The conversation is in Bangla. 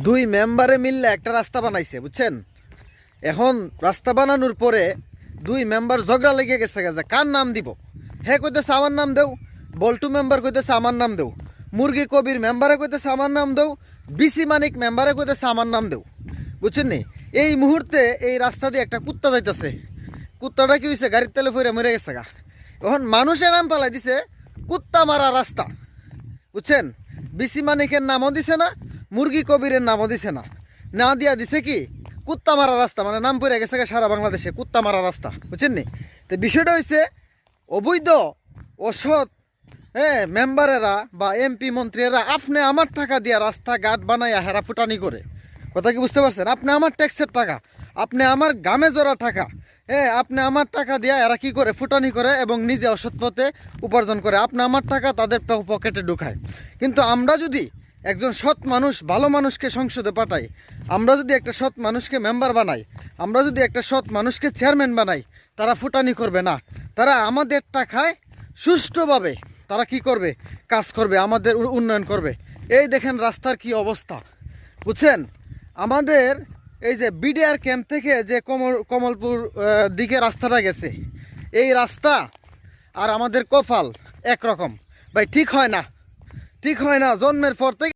দুই মেম্বারে মিললে একটা রাস্তা বানাইছে, বুঝছেন? এখন রাস্তা বানানোর পরে দুই মেম্বার ঝগড়া লেগে গেছে যে কার নাম দিব। হে কইতেছে আমার নাম দেও, বল্টু মেম্বার কইতেছে আমার নাম দেও, মুরগি কবির মেম্বারে কইতেছে আমার নাম দেও, বিসি মানিক মেম্বারে কইতেছে আমার নাম দেও। বুঝছেন নি? এই মুহূর্তে এই রাস্তা দিয়ে একটা কুত্তা যাইতেছে। কুত্তাটা কি হয়েছে? গাড়ির তেলে ফিরে মরে গেছে গা। এখন মানুষের নাম পালাই দিছে কুত্তা মারা রাস্তা। বুঝছেন? বিসি মানিকের নামও দিছে না, মুরগি কবিরের নামও দিছে না, না দিয়া দিছে কি কুত্তা মারা রাস্তা। মানে নাম পড়ে গেছে সারা বাংলাদেশে কুত্তা মারা রাস্তা। বুঝছেন নি? তো বিষয়টা হয়েছে অবৈধ অসৎ মেম্বারেরা বা এমপি মন্ত্রীরা আপনি আমার টাকা দিয়া রাস্তাঘাট বানাইয়া হেরা ফুটানি করে। কথা কি বুঝতে পারছেন? আপনি আমার ট্যাক্সের টাকা, আপনি আমার গামে জোড়া টাকা, আপনি আমার টাকা দিয়া এরা কি করে ফুটানি করে এবং নিজে অসৎ পথে উপার্জন করে। আপনি আমার টাকা তাদের পকেটে ঢুকায়। কিন্তু আমরা যদি একজন সৎ মানুষ, ভালো মানুষকে সংসদে পাঠাই, আমরা যদি একটা সৎ মানুষকে মেম্বার বানাই, আমরা যদি একটা সৎ মানুষকে চেয়ারম্যান বানাই, তারা ফুটানি করবে না। তারা আমাদের টাকায় সুষ্ঠুভাবে তারা কি করবে? কাজ করবে, আমাদের উন্নয়ন করবে। এই দেখেন রাস্তার কি অবস্থা। বুঝছেন? আমাদের এই যে বিডিআর ক্যাম্প থেকে যে কমলপুর দিকে রাস্তাটা গেছে, এই রাস্তা আর আমাদের কপাল একরকম। ভাই ঠিক হয় না, ঠিক হয় না। জন্মের পর থেকে